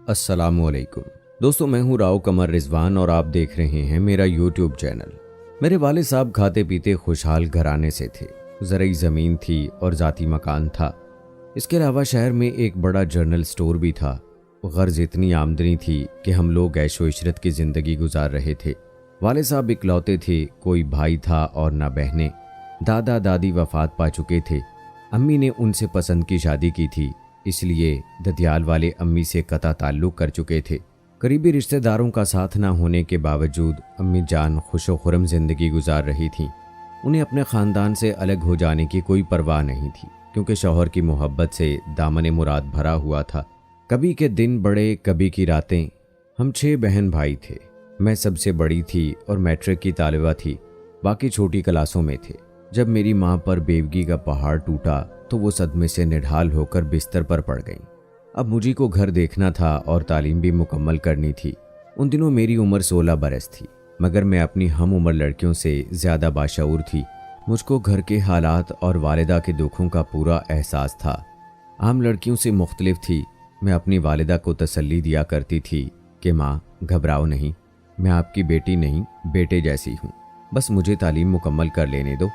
अस्सलाम वालेकुम दोस्तों, मैं हूं राव कमर रिजवान और आप देख रहे हैं मेरा यूट्यूब चैनल। मेरे वालिद साहब खाते पीते खुशहाल घराने से थे। ज़रई ज़मीन थी और ज़ाती मकान था। इसके अलावा शहर में एक बड़ा जर्नल स्टोर भी था। गर्ज इतनी आमदनी थी कि हम लोग ऐशो इशरत की ज़िंदगी गुजार रहे थे। वालिद साहब इकलौते थे, कोई भाई था और ना बहनें। दादा दादी वफात पा चुके थे। अम्मी ने उनसे पसंद की शादी की थी, इसलिए ददियाल वाले अम्मी से कता ताल्लुक़ कर चुके थे। करीबी रिश्तेदारों का साथ ना होने के बावजूद अम्मी जान खुशो खुरम ज़िंदगी गुजार रही थीं। उन्हें अपने ख़ानदान से अलग हो जाने की कोई परवाह नहीं थी, क्योंकि शौहर की मोहब्बत से दामन मुराद भरा हुआ था। कभी के दिन बड़े, कभी की रातें। हम 6 बहन भाई थे। मैं सबसे बड़ी थी और मैट्रिक की तालिबा थी, बाकी छोटी क्लासों में थे। जब मेरी माँ पर बेवगी का पहाड़ टूटा तो वो सदमे से निढाल होकर बिस्तर पर पड़ गईं। अब मुझी को घर देखना था और तालीम भी मुकम्मल करनी थी। उन दिनों मेरी उम्र 16 बरस थी, मगर मैं अपनी हम उम्र लड़कियों से ज़्यादा बाशऊर थी। मुझको घर के हालात और वालिदा के दुखों का पूरा एहसास था। आम लड़कियों से मुख्तलिफ थी। मैं अपनी वालिदा को तसल्ली दिया करती थी कि माँ, घबराओ नहीं, मैं आपकी बेटी नहीं, बेटे जैसी हूँ। बस मुझे तालीम मुकम्मल कर लेने दो,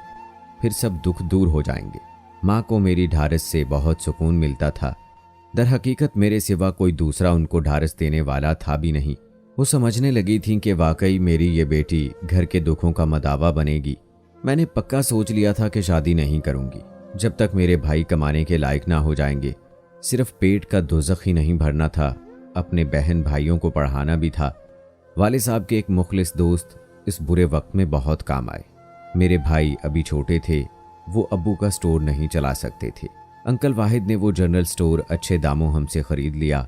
फिर सब दुख दूर हो जाएंगे। माँ को मेरी ढारस से बहुत सुकून मिलता था। दर हकीकत मेरे सिवा कोई दूसरा उनको ढारस देने वाला था भी नहीं। वो समझने लगी थीं कि वाकई मेरी ये बेटी घर के दुखों का मदावा बनेगी। मैंने पक्का सोच लिया था कि शादी नहीं करूँगी जब तक मेरे भाई कमाने के लायक ना हो जाएंगे। सिर्फ पेट का दोज़ख ही नहीं भरना था, अपने बहन भाइयों को पढ़ाना भी था। वाले साहब के एक मुखलिस दोस्त इस बुरे वक्त में बहुत काम आए। मेरे भाई अभी छोटे थे, वो अब्बू का स्टोर नहीं चला सकते थे। अंकल वाहिद ने वो जनरल स्टोर अच्छे दामों हमसे ख़रीद लिया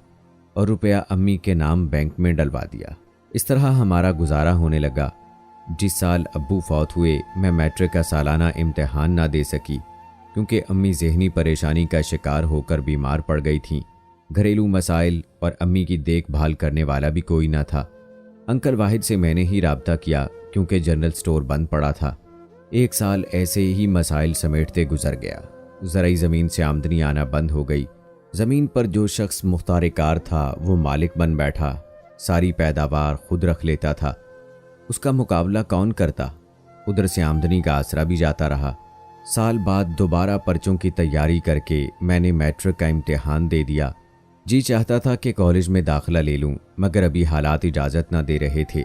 और रुपया अम्मी के नाम बैंक में डलवा दिया। इस तरह हमारा गुजारा होने लगा। जिस साल अब्बू फौत हुए, मैं मैट्रिक का सालाना इम्तिहान ना दे सकी, क्योंकि अम्मी ज़हनी परेशानी का शिकार होकर बीमार पड़ गई थीं। घरेलू मसाइल और अम्मी की देखभाल करने वाला भी कोई ना था। अंकल वाहिद से मैंने ही राब्ता किया, क्योंकि जनरल स्टोर बंद पड़ा था। 1 साल ऐसे ही मसाइल समेटते गुजर गया। ज़रई ज़मीन से आमदनी आना बंद हो गई। ज़मीन पर जो शख्स मुख्तार कार था वो मालिक बन बैठा, सारी पैदावार खुद रख लेता था। उसका मुकाबला कौन करता? उधर से आमदनी का आसरा भी जाता रहा। साल बाद दोबारा पर्चों की तैयारी करके मैंने मैट्रिक का इम्तिहान दे दिया। जी चाहता था कि कॉलेज में दाखिला ले लूं, मगर अभी हालात इजाज़त ना दे रहे थे।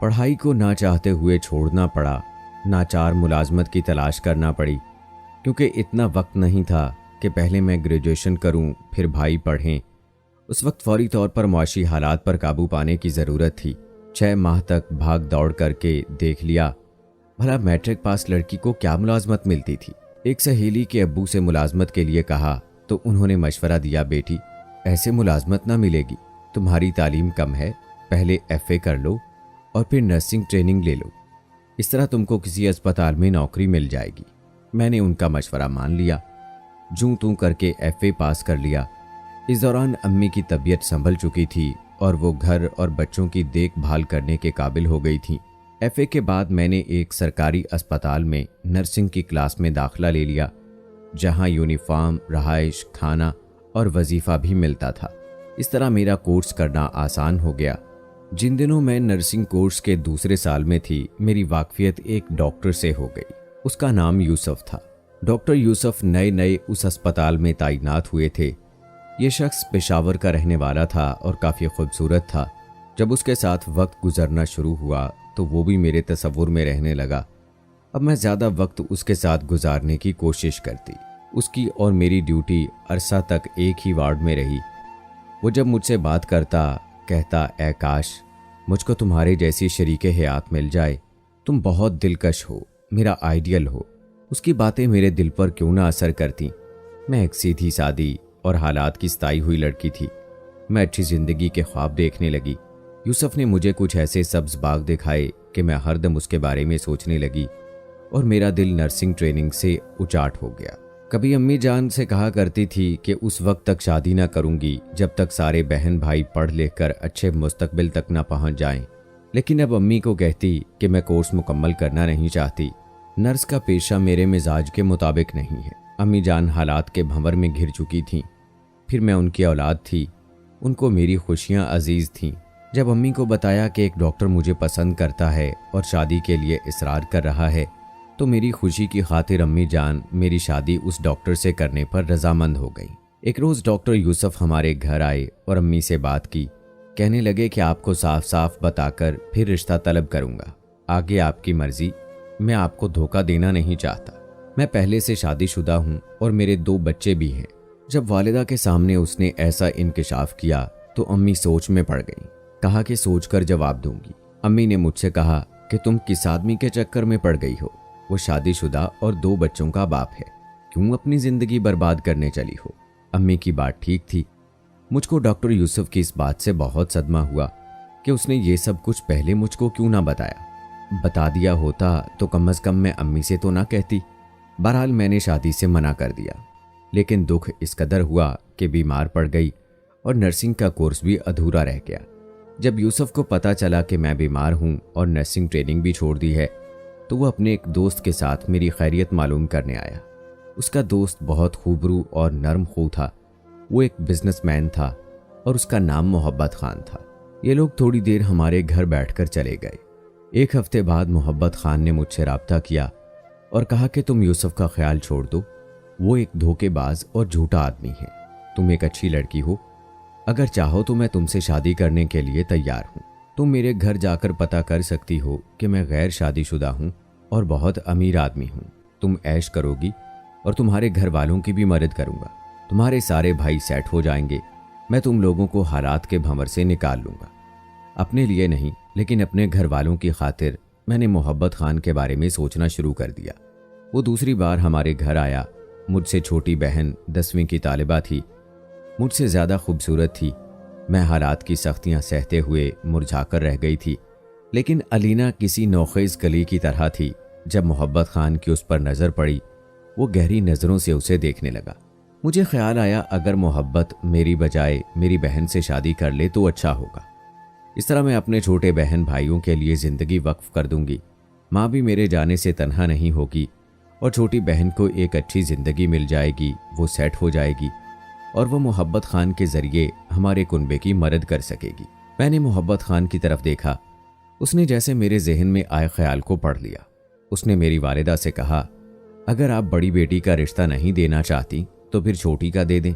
पढ़ाई को ना चाहते हुए छोड़ना पड़ा। नाचार मुलाजमत की तलाश करना पड़ी, क्योंकि इतना वक्त नहीं था कि पहले मैं ग्रेजुएशन करूं फिर भाई पढ़ें। उस वक्त फौरी तौर पर मुआशी हालात पर काबू पाने की ज़रूरत थी। 6 माह तक भाग दौड़ करके देख लिया भला मैट्रिक पास लड़की को क्या मुलाजमत मिलती थी। एक सहेली के अब्बू से मुलाजमत के लिए कहा तो उन्होंने मशवरा दिया, बेटी ऐसे मुलाजमत ना मिलेगी, तुम्हारी तालीम कम है, पहले FA कर लो और फिर नर्सिंग ट्रेनिंग ले लो, इस तरह तुमको किसी अस्पताल में नौकरी मिल जाएगी। मैंने उनका मशवरा मान लिया। जूं तूं करके FA पास कर लिया। इस दौरान अम्मी की तबीयत संभल चुकी थी और वो घर और बच्चों की देखभाल करने के काबिल हो गई थीं। FA के बाद मैंने एक सरकारी अस्पताल में नर्सिंग की क्लास में दाखिला ले लिया, जहां यूनिफॉर्म, रहाइश, खाना और वजीफ़ा भी मिलता था। इस तरह मेरा कोर्स करना आसान हो गया। जिन दिनों मैं नर्सिंग कोर्स के दूसरे साल में थी, मेरी वाकफियत एक डॉक्टर से हो गई। उसका नाम यूसुफ था। डॉक्टर यूसुफ नए नए उस अस्पताल में तैनात हुए थे। ये शख्स पेशावर का रहने वाला था और काफ़ी खूबसूरत था। जब उसके साथ वक्त गुजरना शुरू हुआ तो वो भी मेरे तसव्वुर में रहने लगा। अब मैं ज़्यादा वक्त उसके साथ गुजारने की कोशिश करती। उसकी और मेरी ड्यूटी अरसा तक एक ही वार्ड में रही। वो जब मुझसे बात करता, कहता, ऐ काश मुझको तुम्हारे जैसी शरीके हयात मिल जाए, तुम बहुत दिलकश हो, मेरा आइडियल हो। उसकी बातें मेरे दिल पर क्यों ना असर करती। मैं एक सीधी सादी और हालात की सताई हुई लड़की थी। मैं अच्छी ज़िंदगी के ख्वाब देखने लगी। यूसुफ ने मुझे कुछ ऐसे सब्ज बाग दिखाए कि मैं हरदम उसके बारे में सोचने लगी और मेरा दिल नर्सिंग ट्रेनिंग से उचाट हो गया। कभी अम्मी जान से कहा करती थी कि उस वक्त तक शादी ना करूंगी जब तक सारे बहन भाई पढ़ लिख कर अच्छे मुस्तकबिल तक ना पहुंच जाएं। लेकिन अब अम्मी को कहती कि मैं कोर्स मुकम्मल करना नहीं चाहती। नर्स का पेशा मेरे मिजाज के मुताबिक नहीं है। अम्मी जान हालात के भंवर में घिर चुकी थीं। फिर मैं उनकी औलाद थी। ان کو میری خوشیاں عزیز تھیں۔ جب امی کو بتایا کہ ایک ڈاکٹر مجھے پسند کرتا ہے اور شادی کے لیے اصرار کر رہا ہے، تو میری خوشی کی خاطر امی جان میری شادی اس ڈاکٹر سے کرنے پر رضامند ہو گئی۔ ایک روز ڈاکٹر یوسف ہمارے گھر آئے اور امی سے بات کی۔ کہنے لگے کہ آپ کو صاف صاف بتا کر پھر رشتہ طلب کروں گا، آگے آپ کی مرضی، میں آپ کو دھوکہ دینا نہیں چاہتا۔ میں پہلے سے شادی شدہ ہوں اور میرے 2 بچے بھی ہیں۔ جب والدہ کے سامنے اس نے ایسا انکشاف کیا تو امی سوچ میں پڑ گئیں۔ کہا کہ سوچ کر جواب دوں گی۔ امی نے مجھ سے کہا کہ تم کس آدمی کے چکر میں پڑ گئی ہو؟ وہ شادی شدہ اور 2 بچوں کا باپ ہے، کیوں اپنی زندگی برباد کرنے چلی ہو؟ امی کی بات ٹھیک تھی۔ مجھ کو ڈاکٹر یوسف کی اس بات سے بہت صدمہ ہوا کہ اس نے یہ سب کچھ پہلے مجھ کو کیوں نہ بتایا۔ بتا دیا ہوتا تو کم از کم میں امی سے تو نہ کہتی۔ بہرحال میں نے شادی سے منع کر دیا، لیکن دکھ اس قدر ہوا کہ بیمار پڑ گئی اور نرسنگ کا کورس بھی ادھورا رہ گیا۔ جب یوسف کو پتہ چلا کہ میں بیمار ہوں اور نرسنگ ٹریننگ بھی چھوڑ دی ہے، تو وہ اپنے ایک دوست کے ساتھ میری خیریت معلوم کرنے آیا۔ اس کا دوست بہت خوبرو اور نرم خو تھا۔ وہ ایک بزنس مین تھا اور اس کا نام محبت خان تھا۔ یہ لوگ تھوڑی دیر ہمارے گھر بیٹھ کر چلے گئے۔ 1 ہفتے بعد محبت خان نے مجھ سے رابطہ کیا اور کہا کہ تم یوسف کا خیال چھوڑ دو، وہ ایک دھوکے باز اور جھوٹا آدمی ہے، تم ایک اچھی لڑکی ہو، اگر چاہو تو میں تم سے شادی کرنے کے لیے تیار ہوں۔ تم میرے گھر جا کر پتہ کر سکتی ہو کہ میں غیر شادی شدہ ہوں اور بہت امیر آدمی ہوں۔ تم عیش کرو گی اور تمہارے گھر والوں کی بھی مدد کروں گا، تمہارے سارے بھائی سیٹ ہو جائیں گے، میں تم لوگوں کو حالات کے بھنور سے نکال لوں گا۔ اپنے لیے نہیں لیکن اپنے گھر والوں کی خاطر میں نے محبت خان کے بارے میں سوچنا شروع کر دیا۔ وہ دوسری بار ہمارے گھر آیا۔ مجھ سے چھوٹی بہن 10ویں کی طالبہ تھی، مجھ سے زیادہ خوبصورت تھی۔ میں حالات کی سختیاں سہتے ہوئے مرجھا کر رہ گئی تھی، لیکن علینا کسی نوخیز کلی کی طرح تھی۔ جب محبت خان کی اس پر نظر پڑی، وہ گہری نظروں سے اسے دیکھنے لگا۔ مجھے خیال آیا اگر محبت میری بجائے میری بہن سے شادی کر لے تو اچھا ہوگا، اس طرح میں اپنے چھوٹے بہن بھائیوں کے لیے زندگی وقف کر دوں گی، ماں بھی میرے جانے سے تنہا نہیں ہوگی اور چھوٹی بہن کو ایک اچھی زندگی مل جائے گی، وہ سیٹ ہو جائے گی اور وہ محبت خان کے ذریعے ہمارے کنبے کی مدد کر سکے گی۔ میں نے محبت خان کی طرف دیکھا، اس نے جیسے میرے ذہن میں آئے خیال کو پڑھ لیا۔ اس نے میری والدہ سے کہا، اگر آپ بڑی بیٹی کا رشتہ نہیں دینا چاہتی تو پھر چھوٹی کا دے دیں۔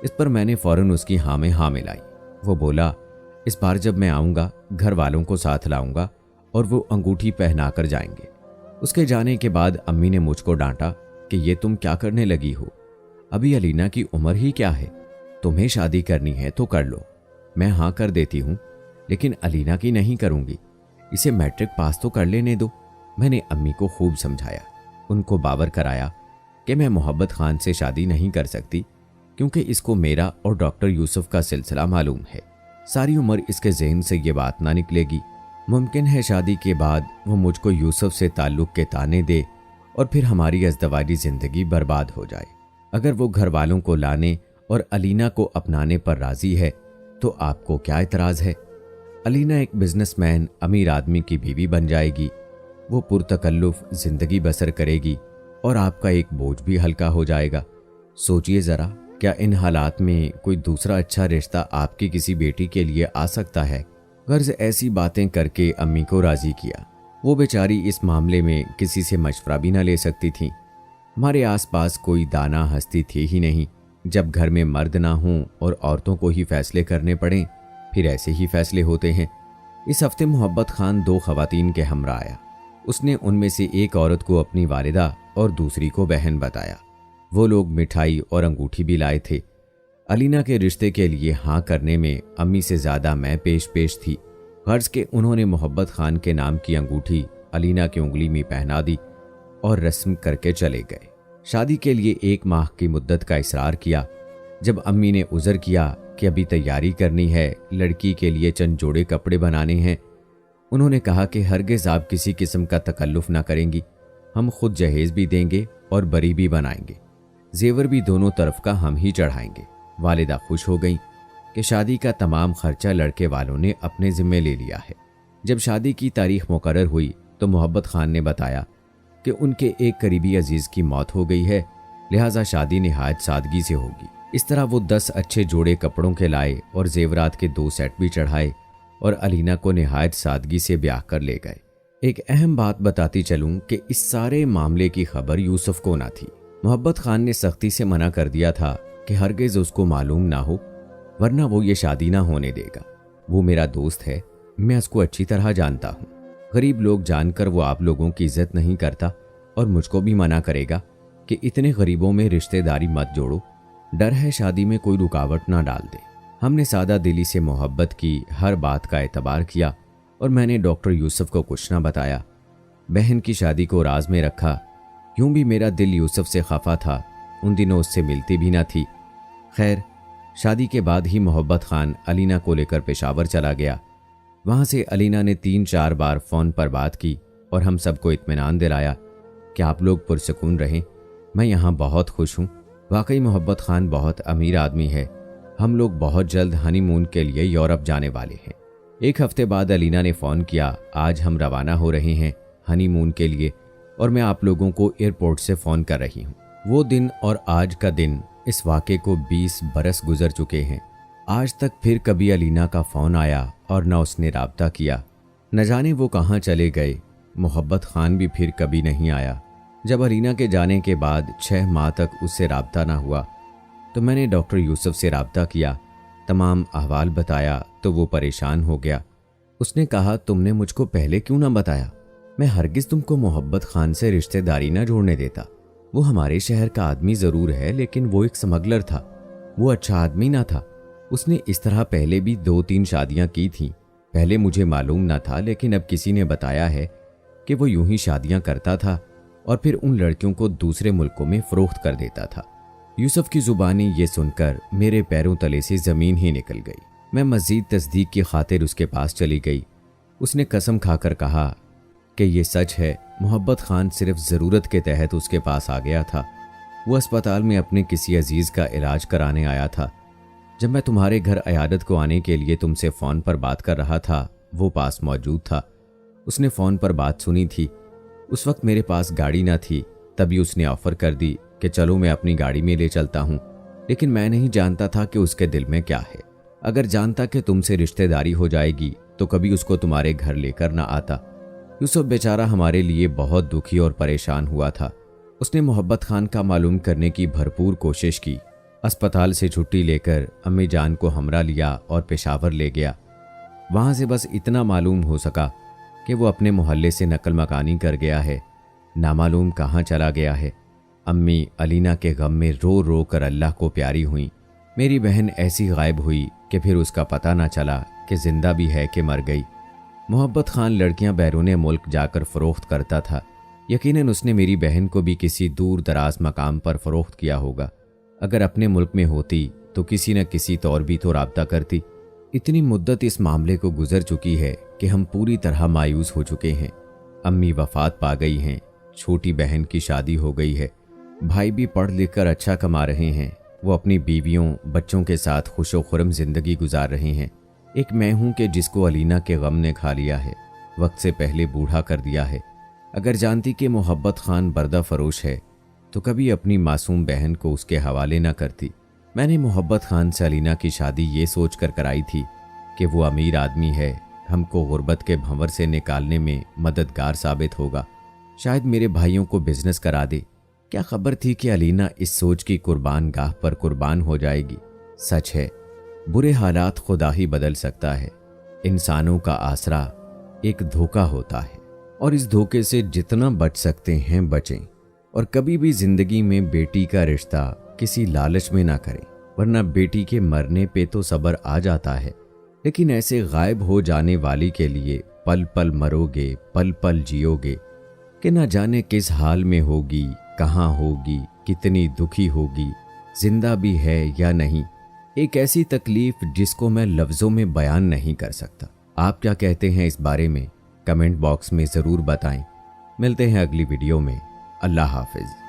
اس پر میں نے فوراً اس کی ہاں میں ہاں ملائی۔ وہ بولا، اس بار جب میں آؤں گا گھر والوں کو ساتھ لاؤں گا اور وہ انگوٹھی پہنا کر جائیں گے۔ اس کے جانے کے بعد امی نے مجھ کو ڈانٹا کہ یہ تم کیا کرنے لگی ہو، ابھی علینا کی عمر ہی کیا ہے، تمہیں شادی کرنی ہے تو کر لو۔ میں ہاں کر دیتی ہوں لیکن علینا کی نہیں کروں گی، اسے میٹرک پاس تو کر لینے دو۔ میں نے امی کو خوب سمجھایا، ان کو باور کرایا کہ میں محبت خان سے شادی نہیں کر سکتی کیونکہ اس کو میرا اور ڈاکٹر یوسف کا سلسلہ معلوم ہے، ساری عمر اس کے ذہن سے یہ بات نہ نکلے گی۔ ممکن ہے شادی کے بعد وہ مجھ کو یوسف سے تعلق کے تانے دے اور پھر ہماری ازدواجی زندگی برباد ہو جائے۔ اگر وہ گھر والوں کو لانے اور علینا کو اپنانے پر راضی ہے تو آپ کو کیا اعتراض ہے؟ علینا ایک بزنس مین امیر آدمی کی بیوی بن جائے گی، وہ پرتکلف زندگی بسر کرے گی اور آپ کا ایک بوجھ بھی ہلکا ہو جائے گا۔ سوچئے ذرا، کیا ان حالات میں کوئی دوسرا اچھا رشتہ آپ کی کسی بیٹی کے لیے آ سکتا ہے؟ غرض ایسی باتیں کر کے امی کو راضی کیا۔ وہ بیچاری اس معاملے میں کسی سے مشورہ بھی نہ لے سکتی تھیں۔ ہمارے آس پاس کوئی دانا ہستی تھی ہی نہیں۔ جب گھر میں مرد نہ ہوں اور عورتوں کو ہی فیصلے کرنے پڑیں، پھر ایسے ہی فیصلے ہوتے ہیں۔ اس ہفتے محبت خان 2 خواتین کے ہمراہ آیا۔ اس نے ان میں سے ایک عورت کو اپنی والدہ اور دوسری کو بہن بتایا۔ وہ لوگ مٹھائی اور انگوٹھی بھی لائے تھے۔ علینا کے رشتے کے لیے ہاں کرنے میں امی سے زیادہ میں پیش تھی۔ غرض کہ انہوں نے محبت خان کے نام کی انگوٹھی علینا کی انگلی میں پہنا دی اور رسم کر کے چلے گئے۔ شادی کے لیے 1 ماہ کی مدت کا اصرار کیا۔ جب امی نے عذر کیا کہ ابھی تیاری کرنی ہے، لڑکی کے لیے چند جوڑے کپڑے بنانے ہیں، انہوں نے کہا کہ ہرگز آپ کسی قسم کا تکلف نہ کریں گی، ہم خود جہیز بھی دیں گے اور بری بھی بنائیں گے، زیور بھی دونوں طرف کا ہم ہی چڑھائیں گے۔ والدہ خوش ہو گئیں کہ شادی کا تمام خرچہ لڑکے والوں نے اپنے ذمے لے لیا ہے۔ جب شادی کی تاریخ مقرر ہوئی تو محبت خان نے بتایا کہ ان کے ایک قریبی عزیز کی موت ہو گئی ہے، لہٰذا شادی نہایت سادگی سے ہوگی۔ इस तरह वो 10 अच्छे जोड़े कपड़ों के लाए और जेवरात के 2 सेट भी चढ़ाए और अलीना को निहायत सादगी से ब्याह कर ले गए। एक अहम बात बताती चलूं कि इस सारे मामले की खबर यूसुफ को ना थी। मोहब्बत खान ने सख्ती से मना कर दिया था कि हरगिज उसको मालूम ना हो, वरना वो ये शादी ना होने देगा। वो मेरा दोस्त है, मैं उसको अच्छी तरह जानता हूँ। गरीब लोग जानकर वो आप लोगों की इज्जत नहीं करता और मुझको भी मना करेगा कि इतने गरीबों में रिश्तेदारी मत जोड़ो, डर है शादी में कोई रुकावट ना डाल दे। हमने सादा दिली से मोहब्बत की, हर बात का एतबार किया और मैंने डॉक्टर यूसुफ को कुछ ना बताया। बहन की शादी को राज में रखा। यूं भी मेरा दिल यूसुफ से खफा था, उन दिनों उससे मिलती भी ना थी। खैर, शादी के बाद ही मोहब्बत खान अलीना को लेकर पेशावर चला गया। वहाँ से अलीना ने 3-4 बार फ़ोन पर बात की और हम सबको इत्मीनान दिलाया कि आप लोग पुरसकून रहें, मैं यहाँ बहुत खुश हूँ। वाकई मोहब्बत खान बहुत अमीर आदमी है। हम लोग बहुत जल्द हनीमून के लिए यूरोप जाने वाले हैं। 1 हफ्ते बाद अलीना ने फ़ोन किया, आज हम रवाना हो रहे हैं हनीमून के लिए और मैं आप लोगों को एयरपोर्ट से फ़ोन कर रही हूँ। वो दिन और आज का दिन, इस वाक़े को 20 बरस गुजर चुके हैं। आज तक फिर कभी अलीना का फ़ोन आया और न उसने राब्ता किया, न जाने वो कहाँ चले गए। मोहब्बत खान भी फिर कभी नहीं आया। जब अलीना के जाने के बाद 6 माह तक उससे राब्ता ना हुआ तो मैंने डॉक्टर यूसुफ से राब्ता किया, तमाम अहवाल बताया तो वो परेशान हो गया। उसने कहा, तुमने मुझको पहले क्यों ना बताया? मैं हरगिज़ तुमको मोहब्बत खान से रिश्तेदारी ना जोड़ने देता। वो हमारे शहर का आदमी ज़रूर है, लेकिन वो एक स्मगलर था। वो अच्छा आदमी ना था। उसने इस तरह पहले भी 2-3 शादियां की थीं। पहले मुझे मालूम ना था, लेकिन अब किसी ने बताया है कि वो यूं ही शादियां करता था और फिर उन लड़कियों को दूसरे मुल्कों में फ़रोख्त कर देता था। यूसुफ की ज़ुबानी ये सुनकर मेरे पैरों तले से ज़मीन ही निकल गई। मैं मज़ीद तस्दीक की खातिर उसके पास चली गई। उसने कसम खाकर कहा कि ये सच है, मोहब्बत खान सिर्फ ज़रूरत के तहत उसके पास आ गया था। वो अस्पताल में अपने किसी अजीज़ का इलाज कराने आया था। जब मैं तुम्हारे घर अयादत को आने के लिए तुमसे फ़ोन पर बात कर रहा था, वो पास मौजूद था। उसने फ़ोन पर बात सुनी थी। उस वक्त मेरे पास गाड़ी ना थी, तभी उसने ऑफ़र कर दी कि चलो मैं अपनी गाड़ी में ले चलता हूँ। लेकिन मैं नहीं जानता था कि उसके दिल में क्या है। अगर जानता कि तुमसे रिश्तेदारी हो जाएगी तो कभी उसको तुम्हारे घर लेकर ना आता। यूसुफ बेचारा हमारे लिए बहुत दुखी और परेशान हुआ था। उसने मोहब्बत खान का मालूम करने की भरपूर कोशिश की। अस्पताल से छुट्टी लेकर अम्मी जान को हमरा लिया और पेशावर ले गया। वहाँ से बस इतना मालूम हो सका कि वो अपने मोहल्ले से नकल मकानी कर गया है, नामालूम कहाँ चला गया है। अम्मी अलीना के गम में रो रो कर अल्लाह को प्यारी हुई। मेरी बहन ऐसी गायब हुई कि फिर उसका पता ना चला कि जिंदा भी है कि मर गई। मोहब्बत खान लड़कियां बैरून मुल्क जाकर फ़रोख्त करता था। यकीनन उसने मेरी बहन को भी किसी दूर दराज मकाम पर फ़रोख्त किया होगा। अगर अपने मुल्क में होती तो किसी न किसी तौर भी तो राब्ता करती। इतनी मुद्दत इस मामले को गुजर चुकी है कि हम पूरी तरह मायूस हो चुके हैं। अम्मी वफ़ात पा गई हैं, छोटी बहन की शादी हो गई है, भाई भी पढ़ लिख कर अच्छा कमा रहे हैं। वो अपनी बीवियों बच्चों के साथ खुशो खुरम ज़िंदगी गुजार रहे हैं। एक मैं हूँ कि जिसको अलीना के गम ने खा लिया है, वक्त से पहले बूढ़ा कर दिया है। अगर जानती कि मोहब्बत खान बर्दा फरोश है तो कभी अपनी मासूम बहन को उसके हवाले न करती। मैंने मोहब्बत खान से अलीना की शादी ये सोच कर कराई थी कि वो अमीर आदमी है, हमको गुर्बत के भंवर से निकालने में मददगार साबित होगा, शायद मेरे भाइयों को बिजनेस करा दे। क्या खबर थी कि अलीना इस सोच की कुर्बान गाह पर कुर्बान हो जाएगी। सच है, बुरे हालात खुदा ही बदल सकता है। इंसानों का आसरा एक धोखा होता है और इस धोखे से जितना बच सकते हैं बचें। और कभी भी जिंदगी में बेटी का रिश्ता किसी लालच में ना करें, वरना बेटी के मरने पे तो सब्र आ जाता है, लेकिन ऐसे गायब हो जाने वाली के लिए पल पल मरोगे, पल पल जियोगे कि ना जाने किस हाल में होगी, कहाँ होगी, कितनी दुखी होगी, जिंदा भी है या नहीं। एक ऐसी तकलीफ जिसको मैं लफ्ज़ों में बयान नहीं कर सकता। आप क्या कहते हैं इस बारे में? कमेंट बॉक्स में ज़रूर बताएं। मिलते हैं अगली वीडियो में। अल्लाह हाफिज़।